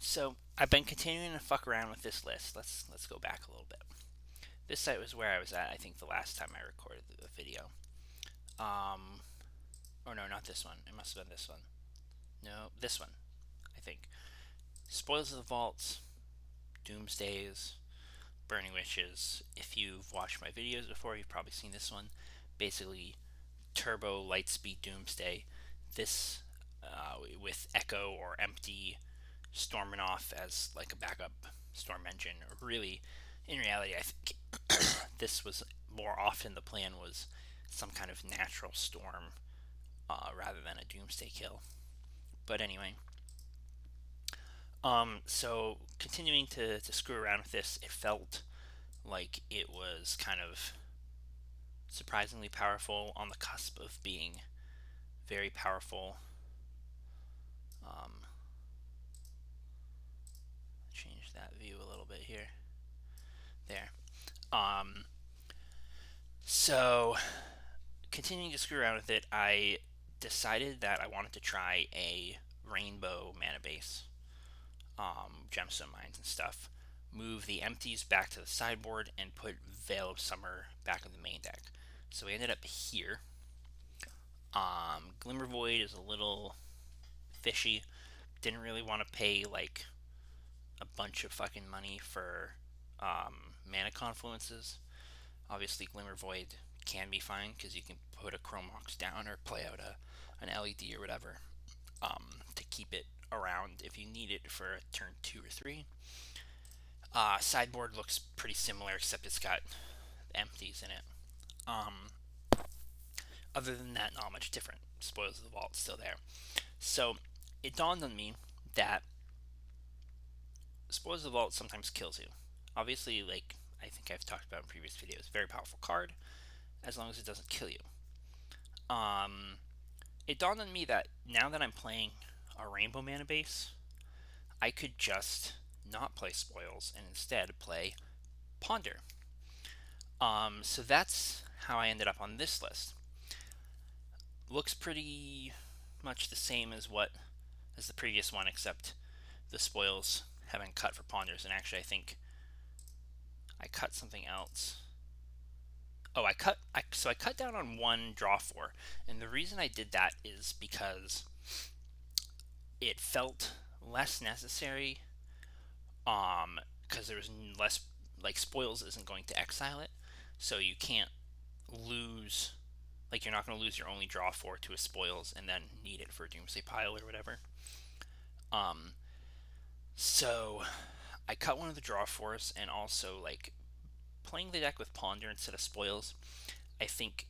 So I've been continuing to fuck around with this list. Let's go back a little bit. This site was where I was at. I think the last time I recorded the video. Um, or no, not this one. It must have been this one. No, this one. I think. Spoils of the Vaults, Doomsdays, Burning Witches. If you've watched my videos before, you've probably seen this one. Basically, Turbo Lightspeed Doomsday. This with Echo or Empty storming off as like a backup storm engine. Really, in reality, I think this was more often the plan was some kind of natural storm rather than a doomsday kill. But anyway, so continuing to screw around with this, it felt like it was kind of surprisingly powerful, on the cusp of being very powerful. Um, Change that view a little bit here. There. Um, so continuing to screw around with it, I decided that I wanted to try a rainbow mana base, gemstone mines and stuff. Move the empties back to the sideboard and put Veil of Summer back in the main deck. So we ended up here. Glimmer Void is a little fishy. Didn't really want to pay like a bunch of fucking money for mana confluences. Obviously, Glimmer Void can be fine because you can put a Chromox down or play out an LED or whatever to keep it around if you need it for a turn 2 or 3. Sideboard looks pretty similar except it's got empties in it. Other than that, not much different. Spoils of the Vault still there. So it dawned on me that Spoils of the Vault sometimes kills you. Obviously, like I think I've talked about in previous videos, very powerful card as long as it doesn't kill you. It dawned on me that now that I'm playing a rainbow mana base, I could just not play spoils and instead play ponder. So that's how I ended up on this list. Looks pretty much the same as the previous one, except the spoils have been cut for ponders. And actually, I think I cut something else. Oh, I cut down on one draw four, and the reason I did that is because it felt less necessary. Because there was less, like, spoils isn't going to exile it, so you can't lose. Like, you're not going to lose your only draw four to a spoils and then need it for a doomsday pile or whatever. So I cut one of the draw fours, and also like playing the deck with ponder instead of spoils. I think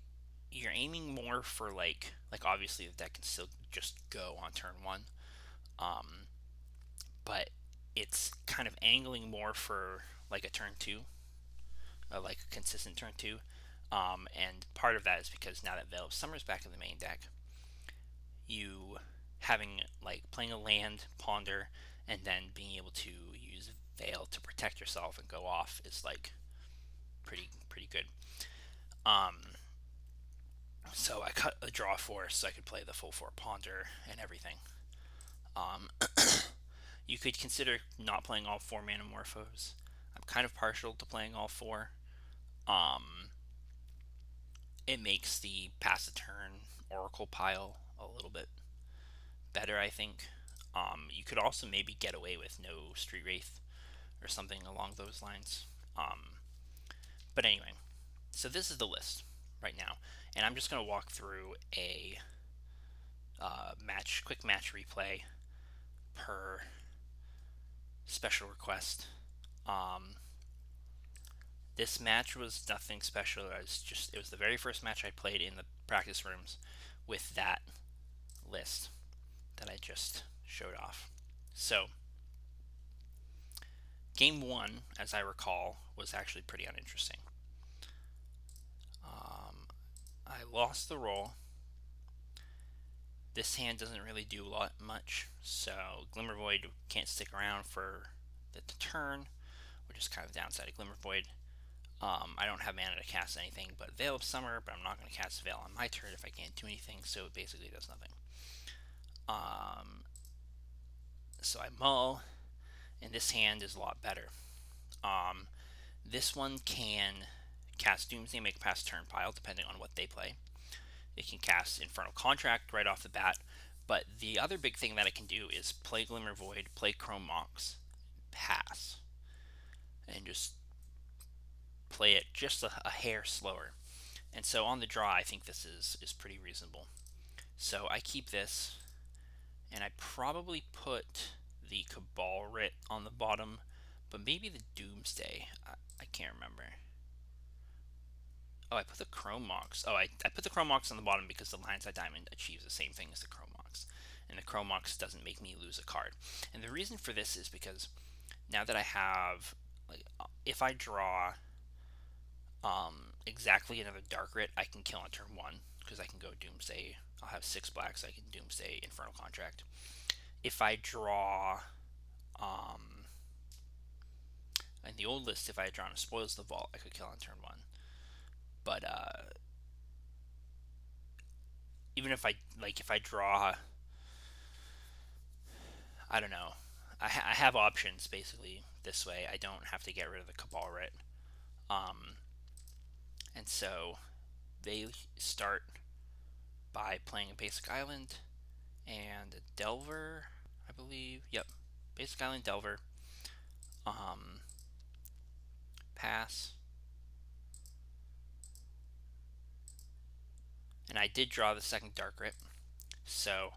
you're aiming more for like obviously the deck can still just go on turn one, but it's kind of angling more for like a turn two, like a consistent turn two. And part of that is because now that Veil of Summer's back in the main deck, you having like playing a land, ponder, and then being able to use Veil to protect yourself and go off is like pretty good. So I cut a draw four so I could play the full four ponder and everything. You could consider not playing all four Manamorphos. I'm kind of partial to playing all four. It makes the pass the turn Oracle pile a little bit better, I think. You could also maybe get away with no Street Wraith or something along those lines. But anyway, so this is the list right now, and I'm just going to walk through a quick match replay per special request. This match was nothing special. It was the very first match I played in the practice rooms with that list that I just showed off. So, game one, as I recall, was actually pretty uninteresting. I lost the roll. This hand doesn't really do much, so Glimmer Void can't stick around for the turn, which is kind of the downside of Glimmer Void. I don't have mana to cast anything but Veil of Summer, but I'm not going to cast Veil on my turn if I can't do anything, so it basically does nothing. So I mull. and this hand is a lot better. This one can cast Doomsday, make a pass turn pile, depending on what they play. It can cast Infernal Contract right off the bat, but the other big thing that it can do is play Glimmer Void, play Chrome Mox, pass, and just play it just a hair slower. And so on the draw, I think this is pretty reasonable. So I keep this, and I probably put the Cabal Writ on the bottom, but maybe the Doomsday. I can't remember. Oh, I put the Chrome Mox. Oh, I put the Chrome Mox on the bottom because the Lion's Eye Diamond achieves the same thing as the Chrome Mox. And the Chrome Mox doesn't make me lose a card. And the reason for this is because now that I have, like, if I draw exactly another Dark Writ, I can kill on turn 1 because I can go Doomsday. I'll have 6 blacks. I can Doomsday Infernal Contract. If I draw, in the old list, if I had drawn a Spoils the Vault, I could kill on turn 1. But even if I draw, I don't know. I have options basically this way. I don't have to get rid of the Cabal Writ. And so they start by playing a basic island and a Delver, I believe. Yep, basic island Delver. Pass. And I did draw the second Dark Writ, so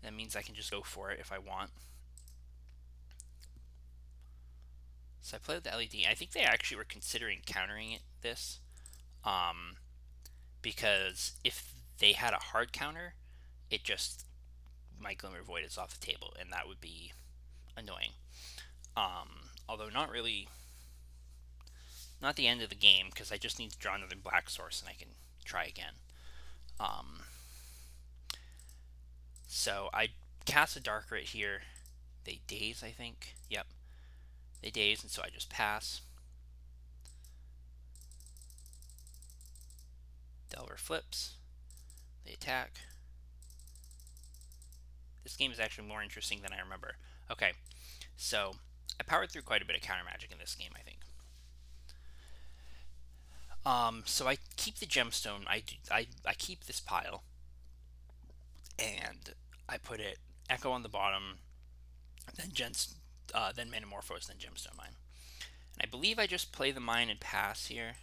that means I can just go for it if I want. So I played with the LED. I think they actually were considering countering this, because if they had a hard counter, it just, my Glimmer Void is off the table, and that would be annoying. Although not really, not the end of the game, because I just need to draw another black source and I can try again. So I cast a Dark Writ here. They daze, I think. Yep, they daze, and so I just pass. Delver flips. They attack. This game is actually more interesting than I remember. Okay, so I powered through quite a bit of counter magic in this game, I think. So I keep the gemstone. I keep this pile, and I put it Echo on the bottom, then then Metamorphose, then Gemstone Mine. And I believe I just play the mine and pass here.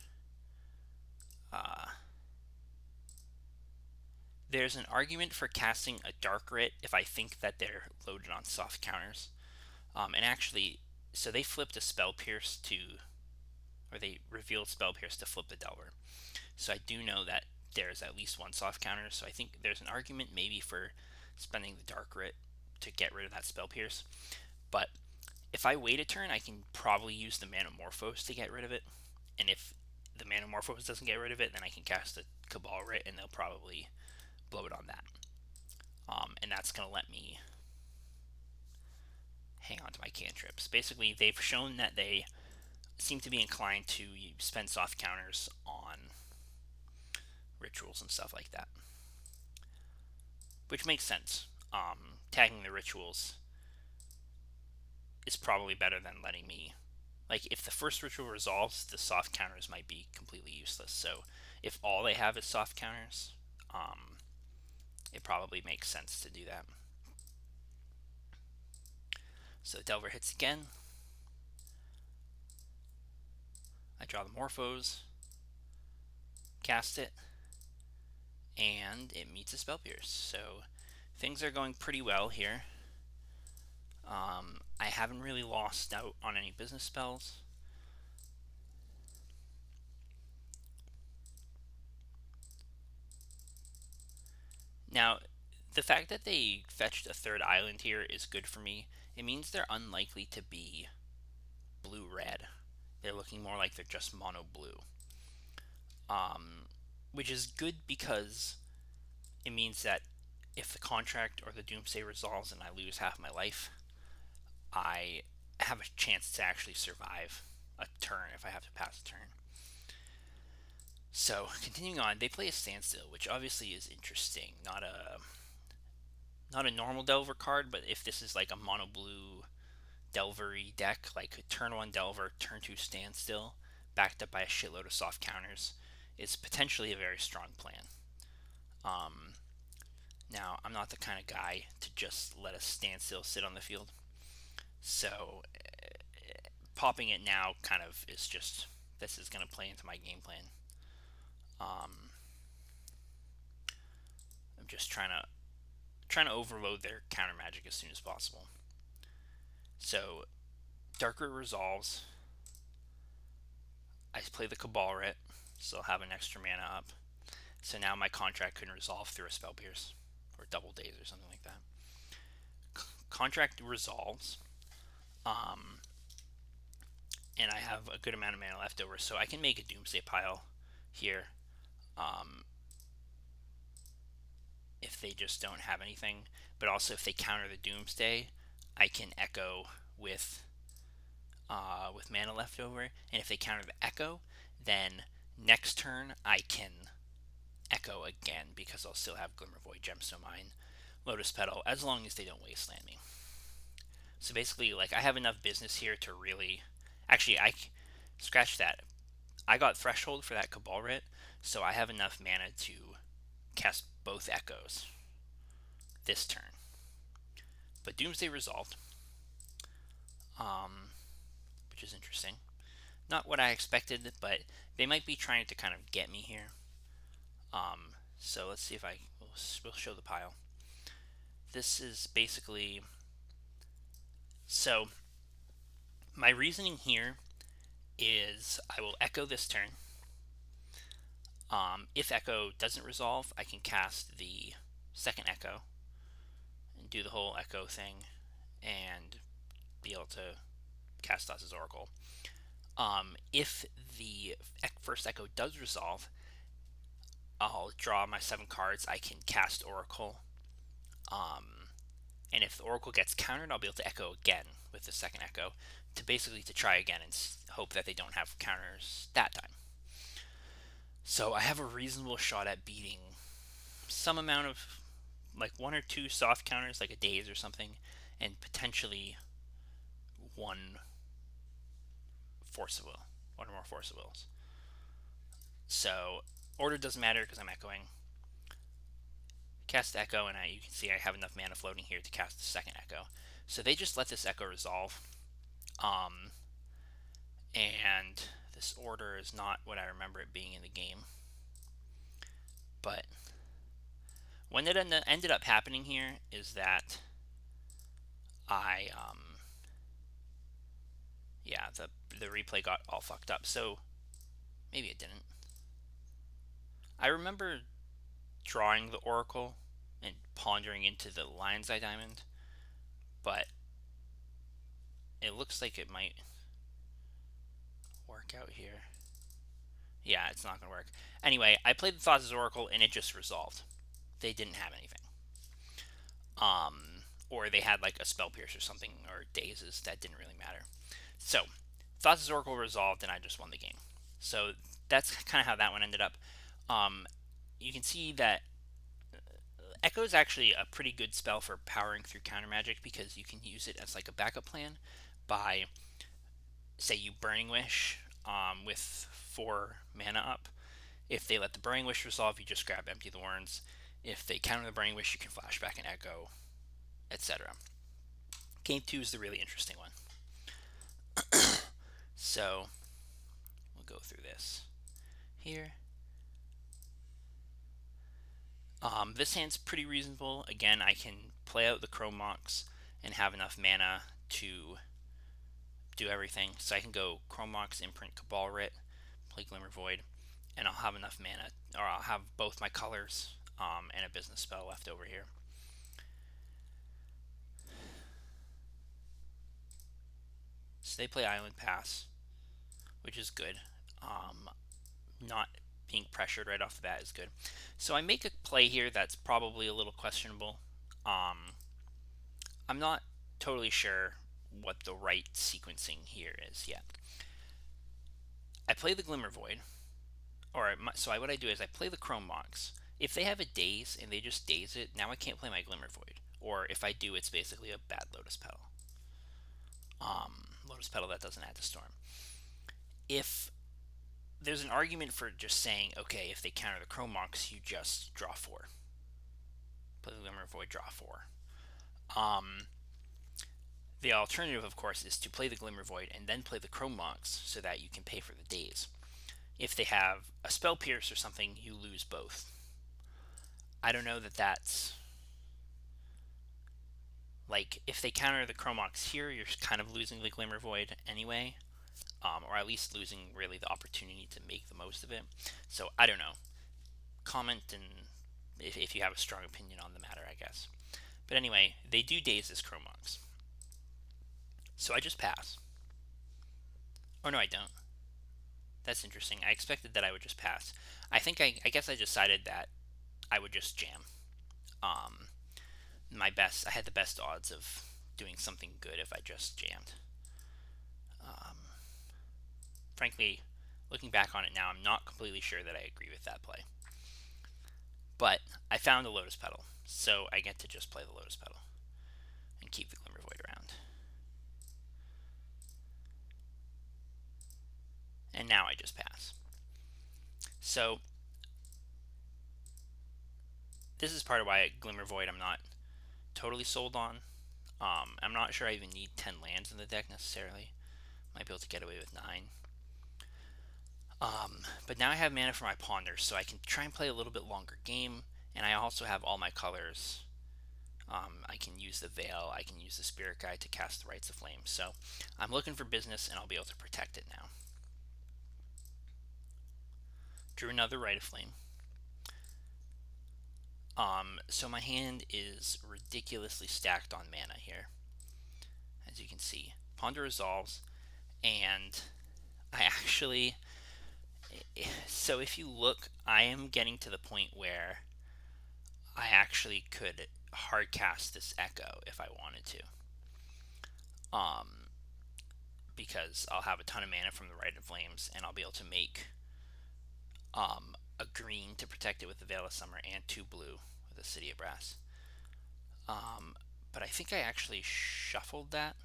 There's an argument for casting a Dark Writ if I think that they're loaded on soft counters. And actually, so they flipped a Spell Pierce to, or they revealed Spell Pierce to flip the Delver. So I do know that there's at least one soft counter. So I think there's an argument maybe for spending the Dark Writ to get rid of that Spell Pierce. But if I wait a turn, I can probably use the Manamorphose to get rid of it. And if the Manamorphose doesn't get rid of it, then I can cast the Cabal Writ, and they'll probably blow it on that. And that's going to let me hang on to my cantrips. Basically, they've shown that they seem to be inclined to spend soft counters on rituals and stuff like that, which makes sense. Tagging the rituals is probably better than letting me, like, if the first ritual resolves, the soft counters might be completely useless. So if all they have is soft counters, it probably makes sense to do that. So Delver hits again. I draw the Morphos, cast it, and it meets a Spell Pierce. So things are going pretty well here. I haven't really lost out on any business spells. Now, the fact that they fetched a third island here is good for me. It means they're unlikely to be blue-red. They're looking more like they're just mono-blue. Which is good because it means that if the contract or the Doomsday resolves and I lose half my life, I have a chance to actually survive a turn if I have to pass a turn. So, continuing on, they play a Standstill, which obviously is interesting. Not a normal Delver card, but if this is like a mono blue Delvery deck, like turn 1 Delver, turn 2 Standstill, backed up by a shitload of soft counters, is potentially a very strong plan. Now, I'm not the kind of guy to just let a Standstill sit on the field, so popping it now kind of is just, this is going to play into my game plan. I'm just trying to overload their counter magic as soon as possible. So Darker resolves. I play the Cabalret, so I'll have an extra mana up. So now my contract can resolve through a Spell Pierce, or Double Daze, or something like that. Contract resolves, and I have a good amount of mana left over, so I can make a Doomsday pile here. If they just don't have anything, but also if they counter the Doomsday, I can echo with mana left over, and if they counter the Echo, then next turn I can echo again because I'll still have Glimmervoid, Gemstone Mine, Lotus Petal, as long as they don't wasteland me. So basically, like, I have enough business here to really, actually, I scratch that. I got Threshold for that Cabalret, so I have enough mana to cast both Echoes this turn. But Doomsday resolved, which is interesting. Not what I expected, but they might be trying to kind of get me here. So let's see if we'll show the pile. This is basically, so my reasoning here is I will Echo this turn. If Echo doesn't resolve, I can cast the second Echo and do the whole Echo thing and be able to cast Thassa's Oracle. If the first Echo does resolve, I'll draw my 7 cards. I can cast Oracle. And if the Oracle gets countered, I'll be able to Echo again with the second Echo to basically to try again and hope that they don't have counters that time. So I have a reasonable shot at beating some amount of, like, 1 or 2 soft counters, like a Daze or something, and potentially one Force of Will, one or more Force of Wills. So order doesn't matter because I'm echoing. Cast Echo, and you can see I have enough mana floating here to cast the second Echo. So they just let this Echo resolve. And this order is not what I remember it being in the game. But what ended up happening here is that the replay got all fucked up. So maybe it didn't. I remember drawing the Oracle and pondering into the Lion's Eye Diamond, but it looks like it might work out here. Yeah, it's not going to work. Anyway, I played the Thassa's Oracle and it just resolved. They didn't have anything. Or they had like a Spell Pierce or something, or Dazes. That didn't really matter. So, Thassa's Oracle resolved and I just won the game. So that's kind of how that one ended up. You can see that Echo is actually a pretty good spell for powering through counter magic because you can use it as like a backup plan by, say, you Burning Wish with 4 mana up. If they let the Burning Wish resolve, you just grab Empty the Warrens. If they counter the Burning Wish, you can flashback and Echo, etc. Game 2 is the really interesting one. So we'll go through this here. This hand's pretty reasonable. Again, I can play out the Chrome Mox and have enough mana to do everything. So I can go Chrome Mox, imprint Cabalret, play Glimmervoid, and I'll have enough mana, or I'll have both my colors and a business spell left over here. So they play Island Pass, which is good. Not being pressured right off the bat is good. So I make a play here that's probably a little questionable. I'm not totally sure what the right sequencing here is yet. I play the Glimmervoid, what I do is I play the Chrome Mox. If they have a Daze and they just Daze it, now I can't play my Glimmervoid. Or if I do, it's basically a bad Lotus Petal. Lotus Petal that doesn't add to Storm. If there's an argument for just saying, okay, if they counter the Chrome Mox, you just draw 4. Play the Glimmer Void, draw 4. Um, the alternative, of course, is to play the Glimmer Void and then play the Chrome Mox so that you can pay for the days. If they have a Spell Pierce or something, you lose both. I don't know that that's like if they counter the Chrome Mox here, you're kind of losing the Glimmer Void anyway, or at least losing really the opportunity to make the most of it. So I don't know. Comment and if you have a strong opinion on the matter, I guess. But anyway, they do daze this Chrome Mox, so I just pass. Or no, I don't. That's interesting. I expected that I would just pass. I guess I decided that I would just jam. Um, I had the best odds of doing something good if I just jammed. Um, Frankly, looking back on it now, I'm not completely sure that I agree with that play. But I found a Lotus Petal, so I get to just play the Lotus Petal and keep the Glimmer Void around. And now I just pass. So this is part of why Glimmer Void I'm not totally sold on. I'm not sure I even need 10 lands in the deck necessarily. Might be able to get away with 9. But now I have mana for my Ponder, so I can try and play a little bit longer game, and I also have all my colors. I can use the Veil, I can use the Spirit Guide to cast the Rites of Flame. So I'm looking for business, and I'll be able to protect it now. Drew another Rite of Flame. So my hand is ridiculously stacked on mana here, as you can see. Ponder resolves, and I actually. So if you look, I am getting to the point where I actually could hard cast this Echo if I wanted to. Because I'll have a ton of mana from the Rite of Flames, and I'll be able to make a green to protect it with the Veil of Summer and 2 blue with the City of Brass. But I think I actually shuffled that.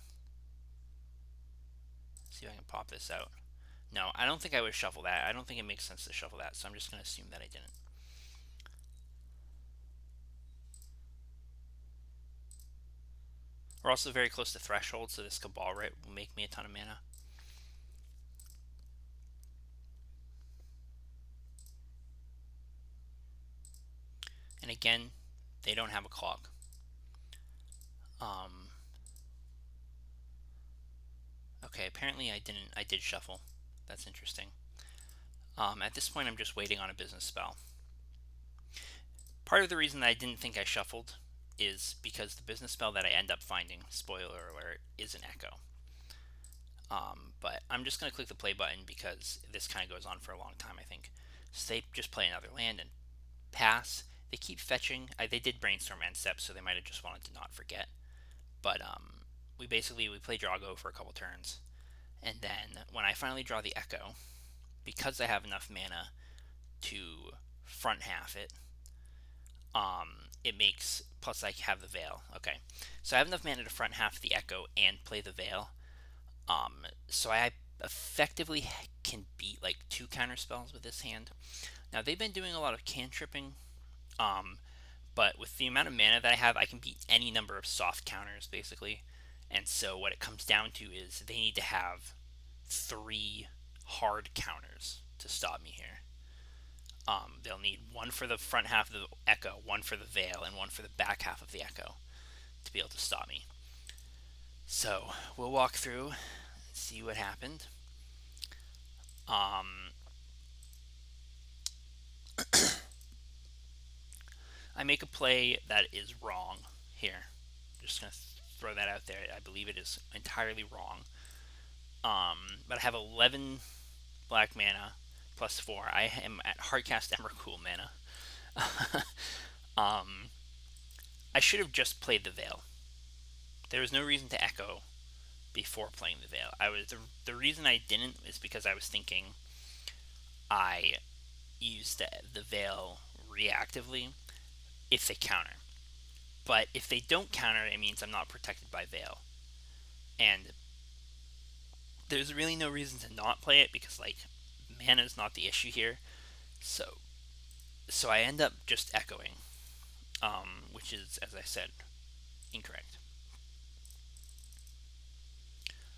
Let's see if I can pop this out. No, I don't think I would shuffle that. I don't think it makes sense to shuffle that, so I'm just going to assume that I didn't. We're also very close to Threshold, so this Cabal Rite will make me a ton of mana. And again, they don't have a clock. Okay, apparently I didn't. I did shuffle. That's interesting. At this point, I'm just waiting on a business spell. Part of the reason that I didn't think I shuffled is because the business spell that I end up finding, spoiler alert, is an Echo. But I'm just going to click the play button because this kind of goes on for a long time, I think. So they just play another land and pass. They keep fetching. They did brainstorm end steps, so they might have just wanted to not forget. But we play Drago for a couple turns, and then when I finally draw the Echo, because I have enough mana to front half it, it makes, plus I have the Veil. Okay, so I have enough mana to front half the Echo and play the Veil. So I effectively can beat like 2 counter spells with this hand. Now they've been doing a lot of cantripping, but with the amount of mana that I have, I can beat any number of soft counters basically. And so what it comes down to is they need to have 3 hard counters to stop me here. They'll need 1 for the front half of the Echo, 1 for the Veil, and 1 for the back half of the Echo to be able to stop me. So we'll walk through and see what happened. I make a play that is wrong here. Just going to throw that out there. I believe it is entirely wrong. But I have 11 black mana plus 4. I am at Hardcast Emrakul mana. I should have just played the Veil. There was no reason to Echo before playing the Veil. The reason I didn't is because I was thinking I use the Veil reactively if they counter. But if they don't counter, it means I'm not protected by Veil. And there's really no reason to not play it because like mana is not the issue here. So I end up just echoing, which is, as I said, incorrect.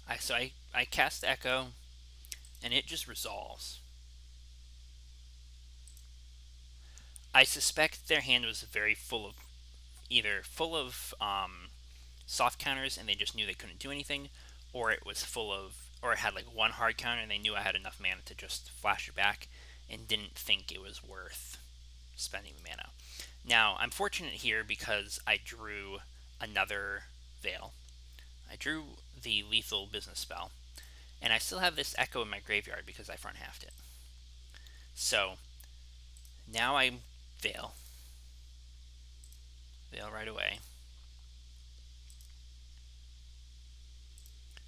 I cast echo and it just resolves. I suspect their hand was very full of either full of soft counters and they just knew they couldn't do anything, or it was full of, or it had like one hard counter and they knew I had enough mana to just flash it back and didn't think it was worth spending the mana. Now, I'm fortunate here because I drew another Veil. I drew the lethal business spell, and I still have this Echo in my graveyard because I front halved it. So now I Veil. Veil right away.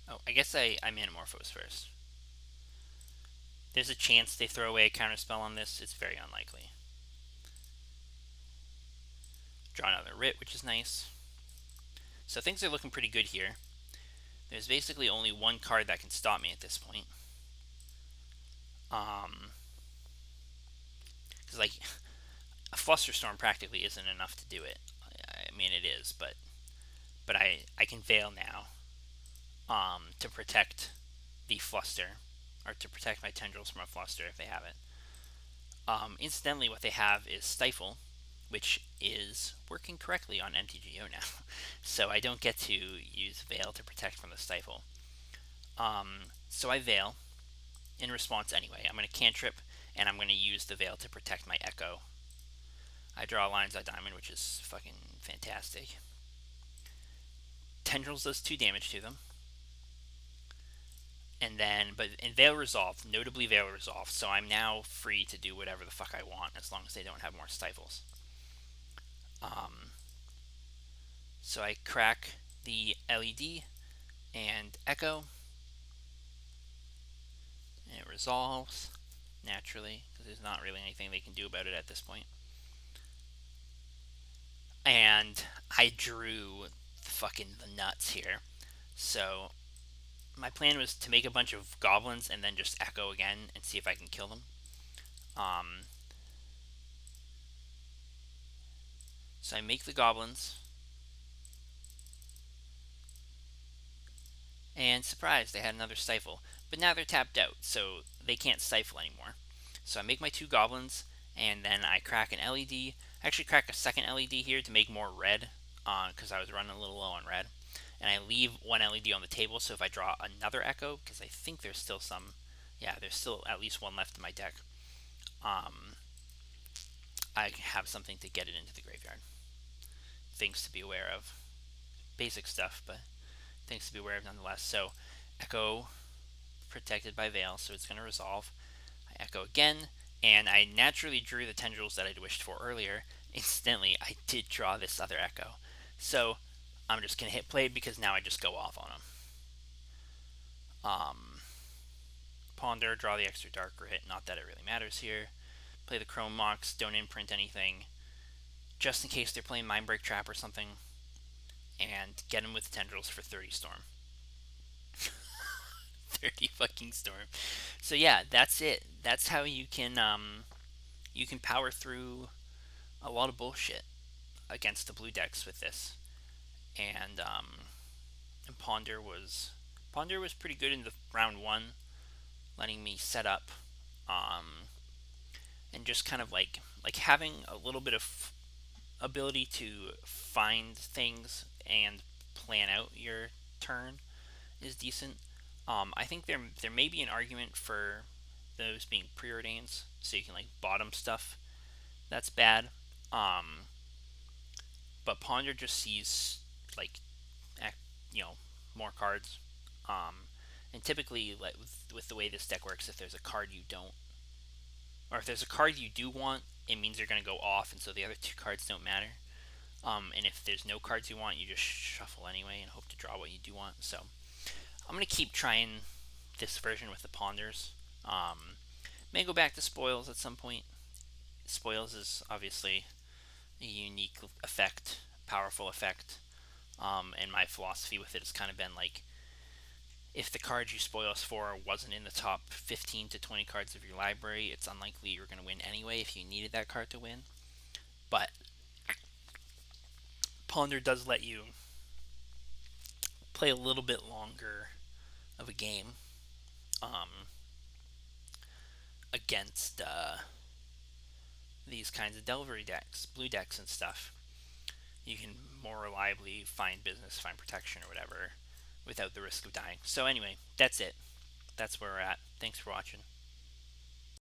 Oh, I guess I Manamorphose first. There's a chance they throw away a counterspell on this. It's very unlikely. Draw another Writ, which is nice. So things are looking pretty good here. There's basically only one card that can stop me at this point. Because like a Flusterstorm practically isn't enough to do it. I mean it is, but I can Veil now to protect the Fluster, or to protect my tendrils from a Fluster if they have it. Incidentally, what they have is Stifle, which is working correctly on MTGO now. So I don't get to use Veil to protect from the Stifle. So I Veil in response anyway. I'm going to cantrip, and I'm going to use the Veil to protect my Echo. I draw Lion's Eye Diamond, which is fucking fantastic. Tendrils does 2 damage to them. And then, Veil resolved, notably Veil resolved, so I'm now free to do whatever the fuck I want as long as they don't have more Stifles. So I crack the LED and Echo, and it resolves naturally because there's not really anything they can do about it at this point. And I drew the nuts here. So my plan was to make a bunch of goblins and then just Echo again and see if I can kill them. So I make the goblins, and surprise, they had another Stifle. But now they're tapped out, so they can't Stifle anymore. So I make my 2 goblins, and then I crack an LED. I actually crack a second LED here to make more red, because I was running a little low on red. And I leave 1 LED on the table, so if I draw another Echo, because I think there's still some, yeah, there's still at least 1 left in my deck, I have something to get it into the graveyard. Things to be aware of. Basic stuff, but things to be aware of nonetheless. So Echo protected by Veil, so it's going to resolve. I Echo again, and I naturally drew the tendrils that I'd wished for earlier. Instantly, I did draw this other Echo. So I'm just going to hit play because now I just go off on them. Ponder, draw the extra dark Writ, not that it really matters here. Play the Chrome Mox, don't imprint anything, just in case they're playing Mindbreak Trap or something, and get them with tendrils for 30 Storm. 30 fucking Storm. So yeah, that's it. That's how you can power through a lot of bullshit against the blue decks with this. And Ponder was pretty good in the round 1, letting me set up and just kind of like having a little bit of ability to find things and plan out your turn is decent. I think there may be an argument for those being preordains, so you can like bottom stuff. That's bad. But Ponder just sees like more cards. And typically, like with the way this deck works, if there's a card you don't, or if there's a card you do want, it means you're going to go off, and so the other 2 cards don't matter. And if there's no cards you want, you just shuffle anyway and hope to draw what you do want. So I'm going to keep trying this version with the Ponders. May go back to Spoils at some point. Spoils is obviously a unique effect, powerful effect. And my philosophy with it has kind of been like, if the card you spoil us for wasn't in the top 15 to 20 cards of your library, it's unlikely you're going to win anyway if you needed that card to win. But Ponder does let you play a little bit longer of a game um, against these kinds of Delvery decks, blue decks, and stuff. You can more reliably find business, find protection, or whatever without the risk of dying. So, anyway, that's it. That's where we're at. Thanks for watching.